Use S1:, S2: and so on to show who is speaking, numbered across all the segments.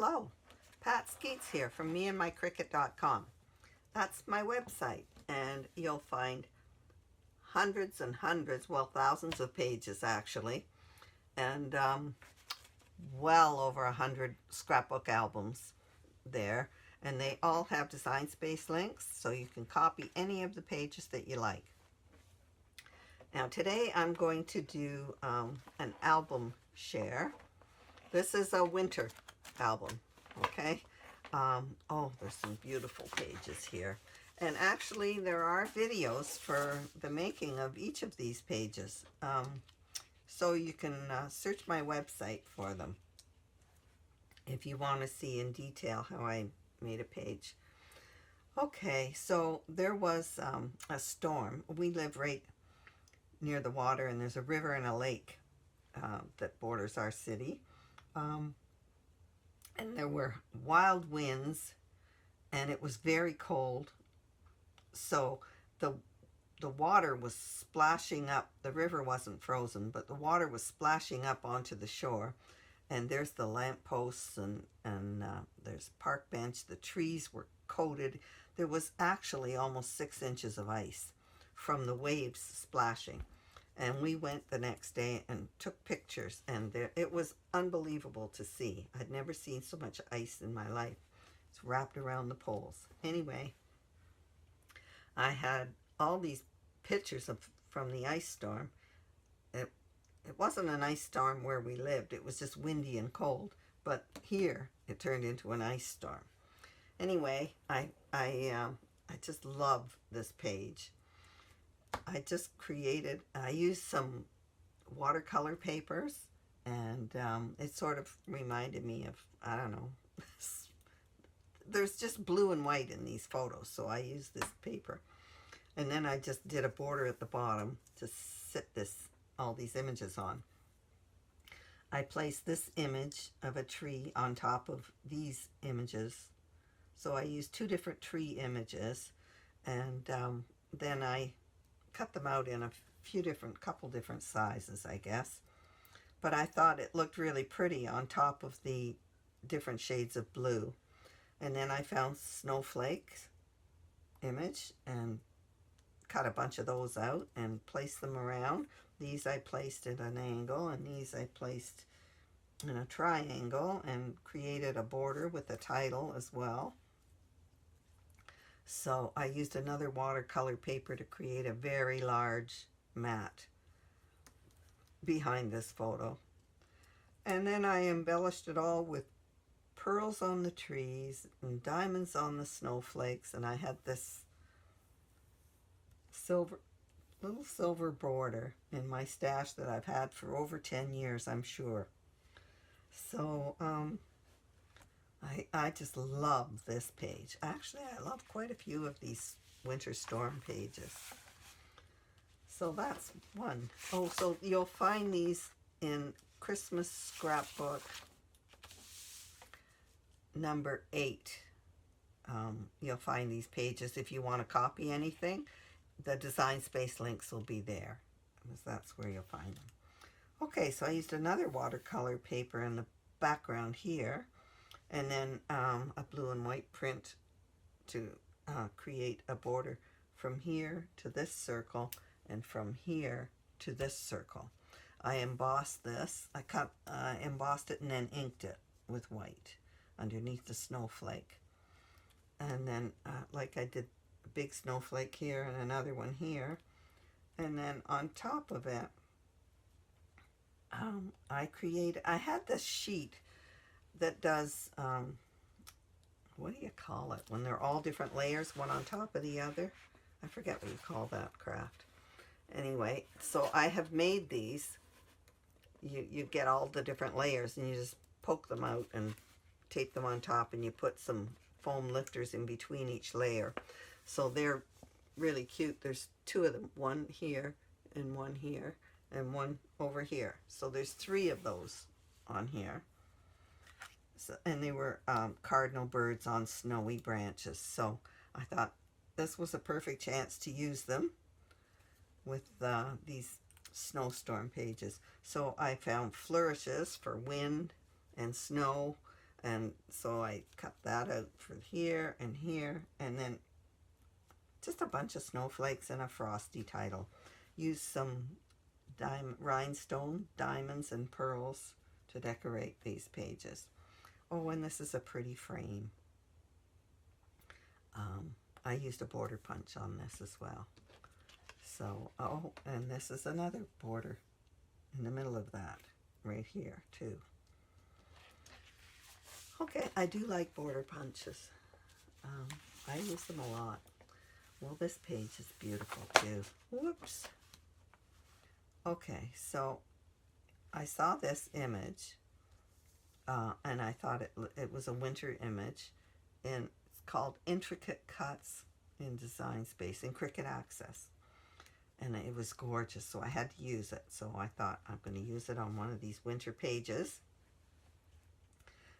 S1: Hello, Pat Skeets here from meandmycricket.com. That's my website, and you'll find hundreds and hundreds, well, thousands of pages actually, and well over 100 scrapbook albums there, and they all have design space links, so you can copy any of the pages that you like. Now today I'm going to do an album share. This is a winter album, okay? Oh, there's some beautiful pages here. And actually there are videos for the making of each of these pages. So you can search my website for them if you want to see in detail how I made a page. Okay, so there was a storm. We live right near the water, and there's a river and a lake that borders our city. And there were wild winds, and it was very cold. So the water was splashing up. The river wasn't frozen, but the water was splashing up onto the shore. And there's the lampposts, and there's park bench. The trees were coated. There was actually almost 6 inches of ice from the waves splashing. And we went the next day and took pictures, and it was unbelievable to see. I'd never seen so much ice in my life. It's wrapped around the poles. Anyway, I had all these pictures from the ice storm. It wasn't an ice storm where we lived. It was just windy and cold. But here, it turned into an ice storm. Anyway, I just love this page. I used some watercolor papers, and it sort of reminded me of, I don't know, there's just blue and white in these photos, so I used this paper. And then I just did a border at the bottom to sit all these images on. I placed this image of a tree on top of these images. So I used 2 different tree images, and then I cut them out in a couple different sizes, I guess. But I thought it looked really pretty on top of the different shades of blue. And then I found snowflakes image and cut a bunch of those out and placed them around. These I placed at an angle, and these I placed in a triangle, and created a border with a title as well. So I used another watercolor paper to create a very large mat behind this photo. And then I embellished it all with pearls on the trees and diamonds on the snowflakes, and I had this little silver border in my stash that I've had for over 10 years, I'm sure. So I just love this page. Actually, I love quite a few of these winter storm pages. So that's one. Oh, so you'll find these in Christmas Scrapbook number 8. You'll find these pages if you want to copy anything. The design space links will be there, because that's where you'll find them. Okay, so I used another watercolor paper in the background here, and then a blue and white print to create a border from here to this circle, and from here to this circle. I embossed this. I embossed it and then inked it with white underneath the snowflake. And then, like I did a big snowflake here and another one here. And then on top of it, I had this sheet that does, what do you call it? When they're all different layers, one on top of the other. I forget what you call that craft. Anyway, so I have made these. You get all the different layers, and you just poke them out and tape them on top, and you put some foam lifters in between each layer. So they're really cute. There's 2 of them, one here and one here and one over here. So there's 3 of those on here. So, and they were cardinal birds on snowy branches. So I thought this was a perfect chance to use them with these snowstorm pages. So I found flourishes for wind and snow, And so I cut that out for here, and then just a bunch of snowflakes and a frosty title. Use some rhinestone, diamonds, and pearls to decorate these pages. Oh, and this is a pretty frame. I used a border punch on this as well. So, oh, and this is another border in the middle of that, right here, too. Okay, I do like border punches. I use them a lot. Well, this page is beautiful, too. Whoops. Okay, so I saw this image, and I thought it was a winter image, and it's called Intricate Cuts in Design Space in Cricut Access. And it was gorgeous, so I had to use it. So I thought I'm going to use it on one of these winter pages.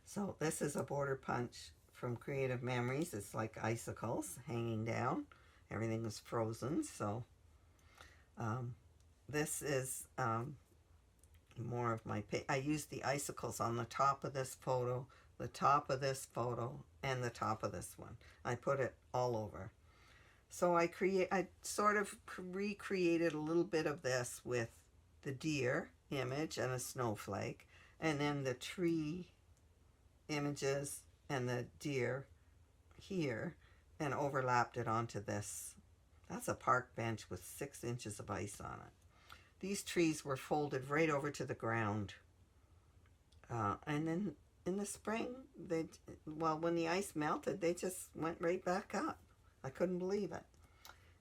S1: So this is a border punch from Creative Memories. It's like icicles hanging down. Everything was frozen, so this is more of my page. I used the icicles on the top of this photo, the top of this photo, and the top of this one. I put it all over. So I sort of recreated a little bit of this with the deer image and a snowflake, and then the tree images and the deer here, and overlapped it onto this. That's a park bench with 6 inches of ice on it. These trees were folded right over to the ground. And then in the spring, when the ice melted, they just went right back up. I couldn't believe it.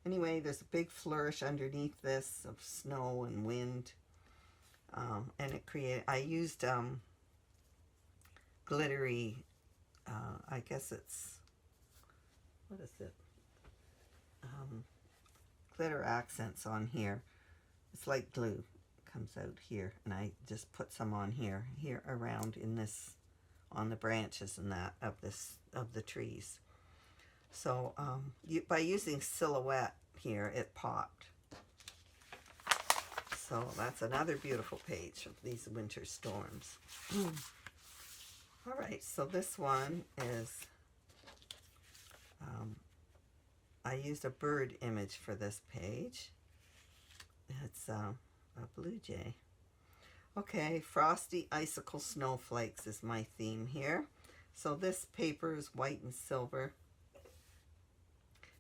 S1: Anyway, there's a big flourish underneath this of snow and wind. And I used glittery, I guess it's, what is it? Glitter accents on here. It's like glue. It comes out here, and I just put some on here around in this, on the branches and that of the trees. So by using silhouette here, it popped. So that's another beautiful page of these winter storms. All right, so this one is, I used a bird image for this page. It's a blue jay. Okay, frosty icicle snowflakes is my theme here. So this paper is white and silver.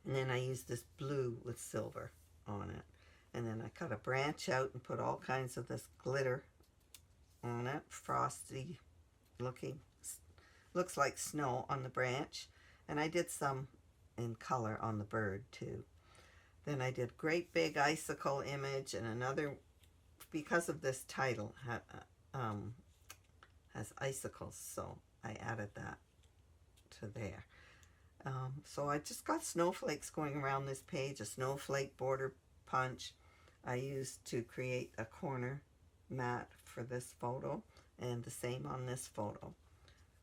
S1: And then I used this blue with silver on it. And then I cut a branch out and put all kinds of this glitter on it. Frosty looking. Looks like snow on the branch. And I did some in color on the bird too. Then I did great big icicle image, and another, because of this title, has icicles, so I added that to there. So I just got snowflakes going around this page, a snowflake border punch I used to create a corner mat for this photo, and the same on this photo.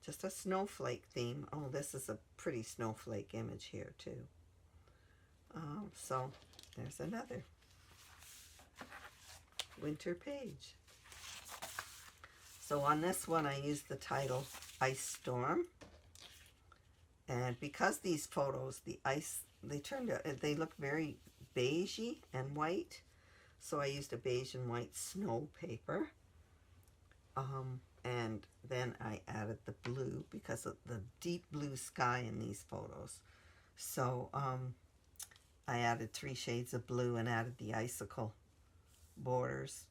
S1: Just a snowflake theme. Oh, this is a pretty snowflake image here too. So there's another winter page. So on this one I used the title Ice Storm. And because these photos, the ice, they look very beigey and white. So I used a beige and white snow paper. And then I added the blue because of the deep blue sky in these photos. So I added 3 shades of blue and added the icicle borders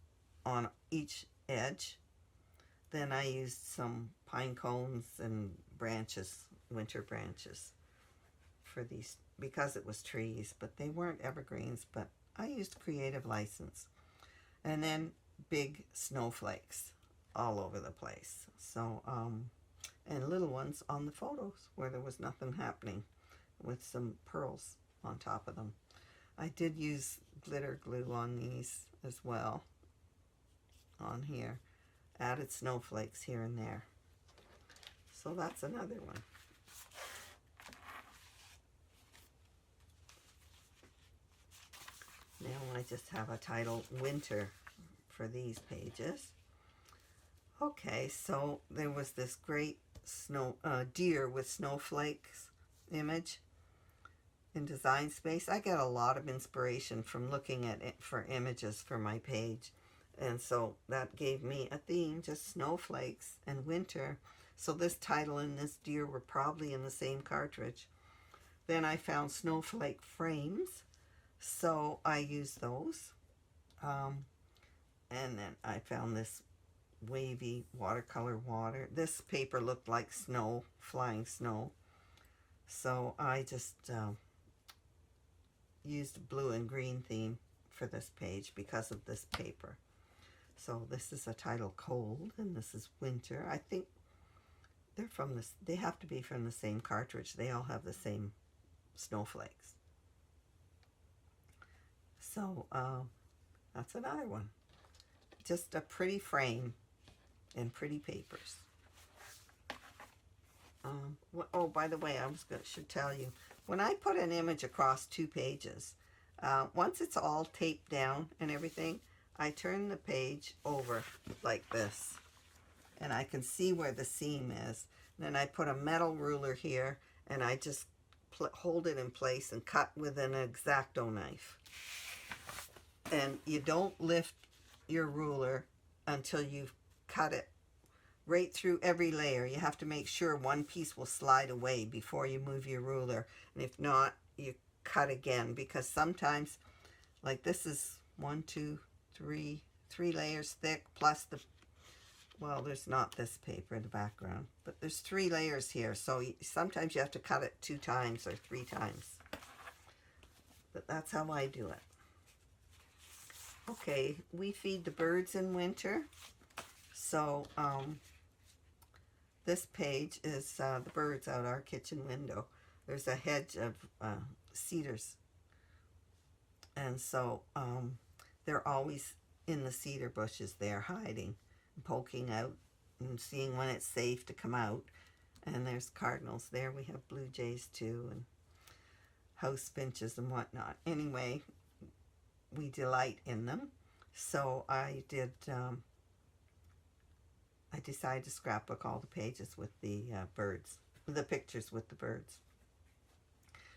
S1: on each edge. Then I used some pine cones and branches, winter branches, for these, because it was trees, but they weren't evergreens, but I used creative license. And then big snowflakes all over the place. So, and little ones on the photos where there was nothing happening, with some pearls on top of them. I did use glitter glue on these as well, on here. Added snowflakes here and there. So that's another one. Now I just have a title Winter for these pages. Okay, so there was this great deer with snowflakes image in Design Space. I get a lot of inspiration from looking at it for images for my page. And so that gave me a theme, just snowflakes and winter. So this title and this deer were probably in the same cartridge. Then I found snowflake frames, so I used those. And then I found this wavy watercolor water. This paper looked like snow, flying snow. So I just used a blue and green theme for this page because of this paper. So this is a title Cold, and this is Winter. I think they're from this, they have to be from the same cartridge. They all have the same snowflakes. So that's another one. Just a pretty frame and pretty papers. Oh, by the way, should tell you, when I put an image across 2 pages, once it's all taped down and everything, I turn the page over like this, and I can see where the seam is. And then I put a metal ruler here, and I just hold it in place and cut with an X-Acto knife. And you don't lift your ruler until you've cut it right through every layer. You have to make sure one piece will slide away before you move your ruler. And if not, you cut again, because sometimes, like this is 1, 2, 3 layers thick, plus the, well, there's not this paper in the background, but there's 3 layers here. So sometimes you have to cut it 2 times or 3 times. But that's how I do it. Okay, we feed the birds in winter. So this page is the birds out our kitchen window. There's a hedge of cedars. And so they're always in the cedar bushes there, hiding and poking out and seeing when it's safe to come out. And there's cardinals there. We have blue jays too, and house finches and whatnot. Anyway, we delight in them. So I decided to scrapbook all the pages with the birds, the pictures with the birds.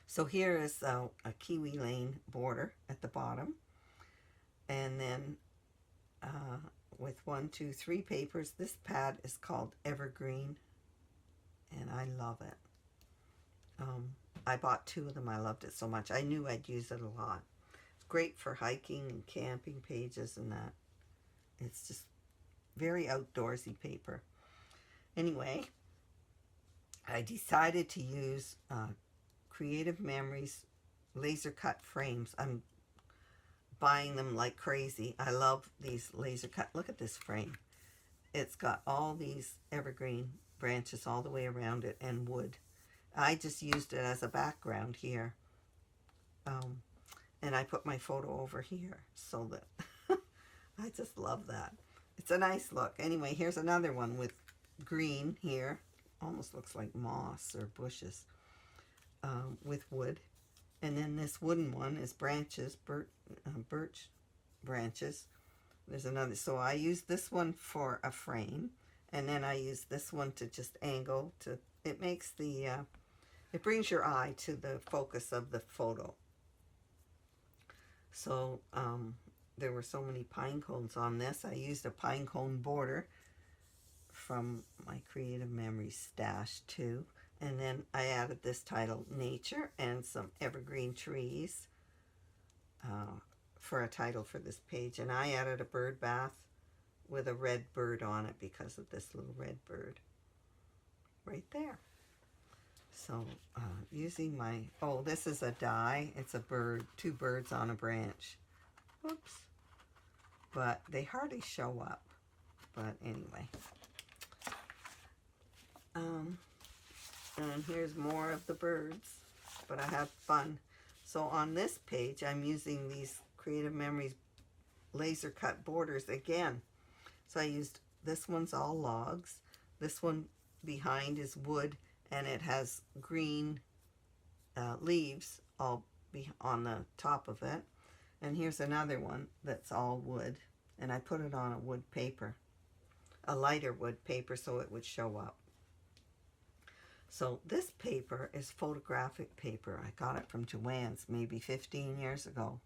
S1: So here is a kiwi lane border at the bottom, and then with 1, 2, 3 papers. This pad is called Evergreen, and I love it. I bought 2 of them. I loved it so much. I knew I'd use it a lot. It's great for hiking and camping pages and that. It's just very outdoorsy paper. Anyway, I decided to use Creative Memories laser cut frames. I'm buying them like crazy. I love these laser cut. Look at this frame. It's got all these evergreen branches all the way around it and wood. I just used it as a background here. And I put my photo over here so that I just love that. It's a nice look. Anyway, here's another one with green here. Almost looks like moss or bushes with wood. And then this wooden one is branches, birch branches. There's another. So I use this one for a frame. And then I use this one to just angle. It makes the, it brings your eye to the focus of the photo. So there were so many pine cones on this. I used a pine cone border from my Creative Memories stash too. And then I added this title, Nature, and some evergreen trees for a title for this page. And I added a bird bath with a red bird on it because of this little red bird right there. So using my, oh, this is a die. It's a bird, 2 birds on a branch. Whoops. But they hardly show up. But anyway. And here's more of the birds. But I have fun. So on this page, I'm using these Creative Memories laser cut borders again. So I used, this one's all logs. This one behind is wood, and it has green leaves all on the top of it. And here's another one that's all wood, and I put it on a wood paper, a lighter wood paper, so it would show up. So this paper is photographic paper. I got it from Joann's maybe 15 years ago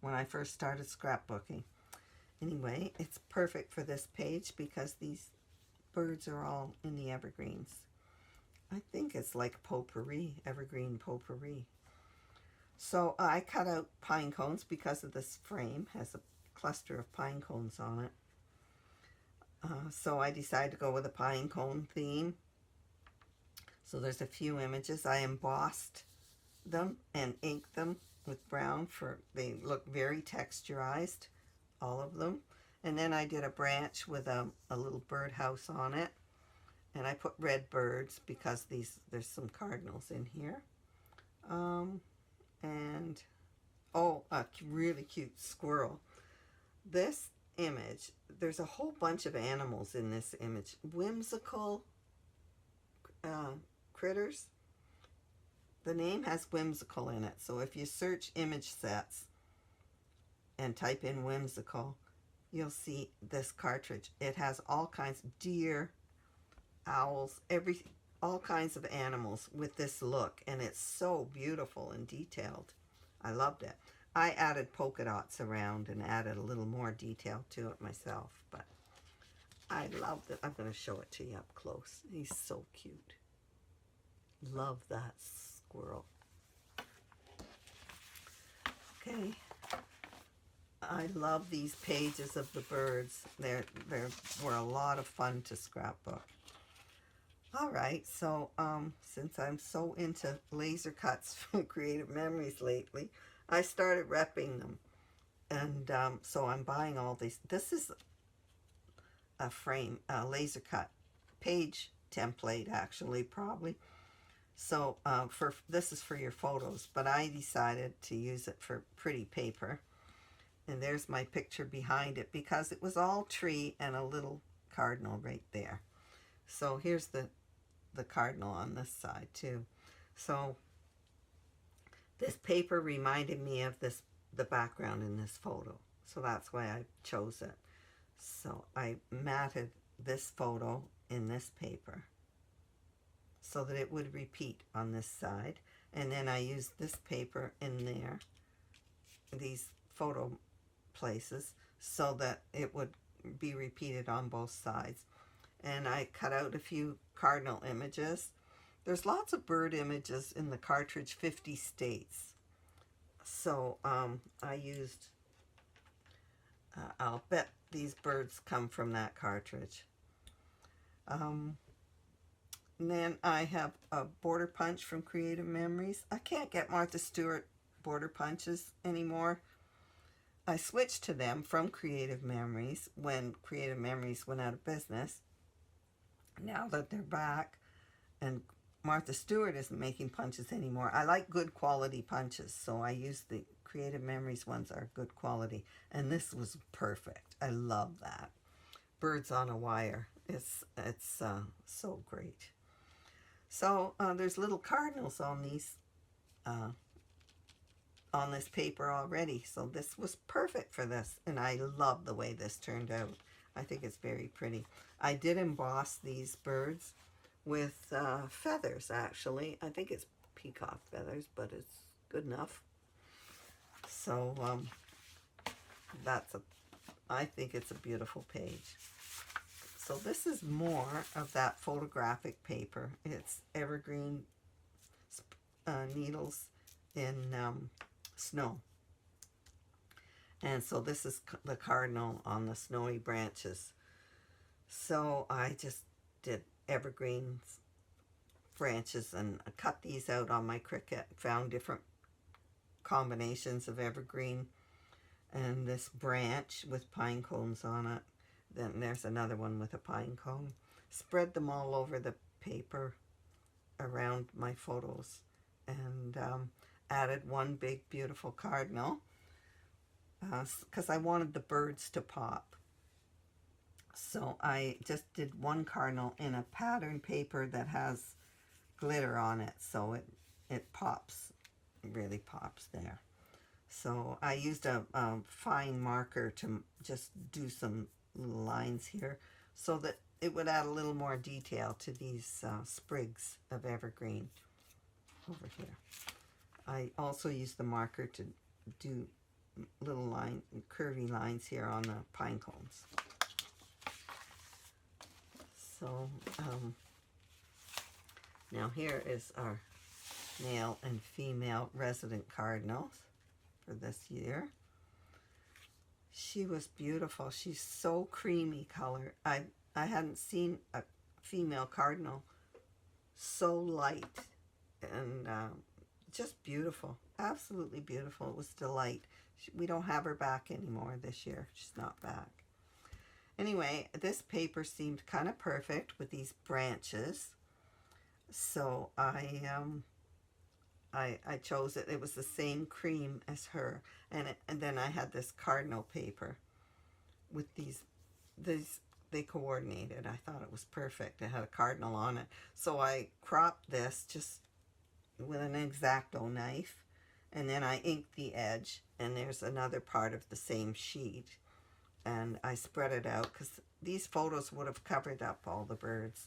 S1: when I first started scrapbooking. Anyway, it's perfect for this page because these birds are all in the evergreens. I think it's like potpourri, evergreen potpourri. So I cut out pine cones because of this frame. Has a cluster of pine cones on it. So I decided to go with a pine cone theme. So there's a few images. I embossed them and inked them with brown for they look very texturized, all of them. And then I did a branch with a little birdhouse on it. And I put red birds because there's some cardinals in here. And oh, a really cute squirrel. This image, there's a whole bunch of animals in this image. Whimsical critters. The name has whimsical in it. So if you search image sets and type in whimsical, you'll see this cartridge. It has all kinds of deer, owls, all kinds of animals with this look, and it's so beautiful and detailed. I loved it. I added polka dots around and added a little more detail to it myself, but I loved it. I'm going to show it to you up close. He's so cute. Love that squirrel. Okay. I love these pages of the birds. They were a lot of fun to scrapbook. All right, so since I'm so into laser cuts from Creative Memories lately, I started repping them. And so I'm buying all these. This is a frame, a laser cut page template, actually, probably. So this is for your photos, but I decided to use it for pretty paper. And there's my picture behind it because it was all tree and a little cardinal right there. So here's the cardinal on this side too. So this paper reminded me of the background in this photo. So that's why I chose it. So I matted this photo in this paper so that it would repeat on this side. And then I used this paper in there, these photo places, so that it would be repeated on both sides. And I cut out a few cardinal images. There's lots of bird images in the cartridge 50 States. So I used, I'll bet these birds come from that cartridge. And then I have a border punch from Creative Memories. I can't get Martha Stewart border punches anymore. I switched to them from Creative Memories when Creative Memories went out of business. Now that they're back and Martha Stewart isn't making punches anymore, I like good quality punches, so I use the Creative Memories ones are good quality. And this was perfect. I love that. Birds on a wire. It's so great. So there's little cardinals on these on this paper already. So this was perfect for this, and I love the way this turned out. I think it's very pretty. I did emboss these birds with feathers, actually. I think it's peacock feathers, but it's good enough. So I think it's a beautiful page. So this is more of that photographic paper. It's evergreen needles in snow. And so this is the cardinal on the snowy branches. So I just did evergreen branches and I cut these out on my Cricut. Found different combinations of evergreen and this branch with pine cones on it. Then there's another one with a pine cone. Spread them all over the paper around my photos and added one big beautiful cardinal because I wanted the birds to pop. So I just did one cardinal in a pattern paper that has glitter on it, so it pops, it really pops there. So I used a fine marker to just do some little lines here so that it would add a little more detail to these sprigs of evergreen over here. I also use the marker to do little curvy lines here on the pine cones. So now here is our male and female resident cardinals for this year. She was beautiful. She's so creamy color. I hadn't seen a female cardinal so light and just beautiful. Absolutely beautiful. It was a delight. We don't have her back anymore this year. She's not back. Anyway, this paper seemed kind of perfect with these branches. So I chose it. It was the same cream as her. And then I had this cardinal paper with these they coordinated. I thought it was perfect. It had a cardinal on it. So I cropped this just with an X-Acto knife, and then I inked the edge, and there's another part of the same sheet, and I spread it out because these photos would have covered up all the birds.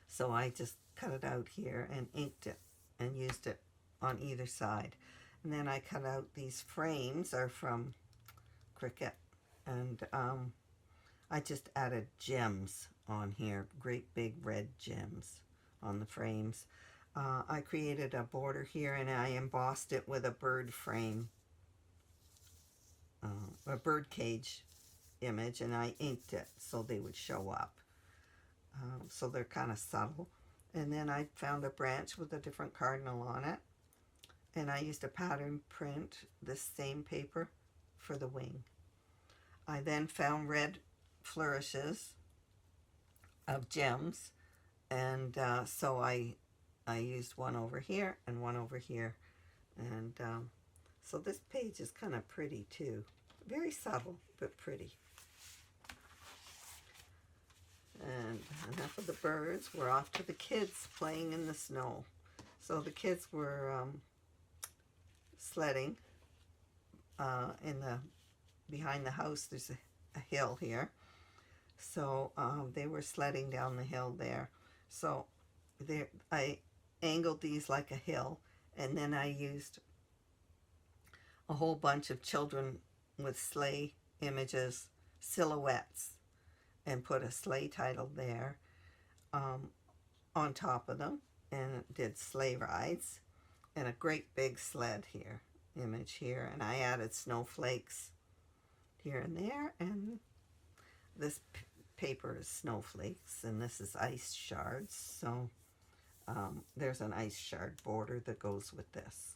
S1: So I just cut it out here and inked it and used it on either side. And then I cut out these frames, are from Cricut, and I just added gems on here, great big red gems on the frames. I created a border here, and I embossed it with a bird frame, a bird cage image, and I inked it so they would show up. So they're kind of subtle. And then I found a branch with a different cardinal on it, and I used a pattern print, this same paper, for the wing. I then found red flourishes of gems, and so I used one over here and one over here, and so this page is kind of pretty too. Very subtle, but pretty. And enough of the birds. We're off to the kids playing in the snow. So the kids were sledding behind the house. There's a hill here. So they were sledding down the hill there. So I angled these like a hill, and then I used a whole bunch of children with sleigh images, silhouettes, and put a sleigh title there on top of them, and did sleigh rides, and a great big sled here, image here, and I added snowflakes here and there, and this paper is snowflakes, and this is ice shards, so there's an ice shard border that goes with this.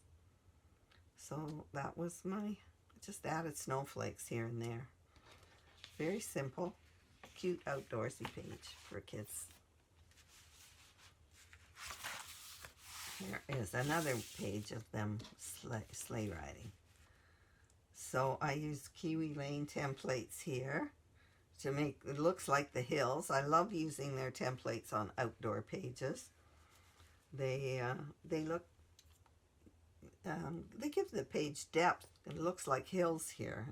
S1: So that was just added snowflakes here and there. Very simple, cute outdoorsy page for kids. Here is another page of them sleigh riding. So I used Kiwi Lane templates here to make it looks like the hills. I love using their templates on outdoor pages. They look they give the page depth. It looks like hills here.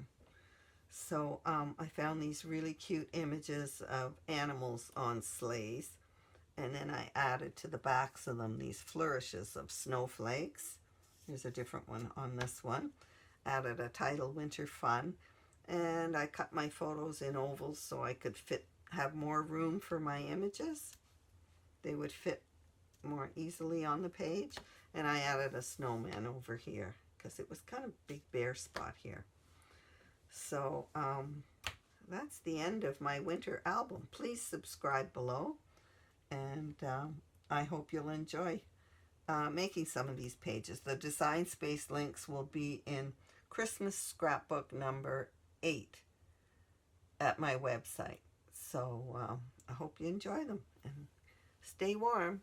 S1: So I found these really cute images of animals on sleighs, and then I added to the backs of them these flourishes of snowflakes. Here's a different one on this one. Added a title, Winter Fun, and I cut my photos in ovals so I could have more room for my images. They would fit more easily on the page, and I added a snowman over here because it was kind of a big bare spot here. So that's the end of my winter album. Please subscribe below, and I hope you'll enjoy making some of these pages. The Design Space links will be in Christmas Scrapbook number 8 at my website. So I hope you enjoy them, and stay warm.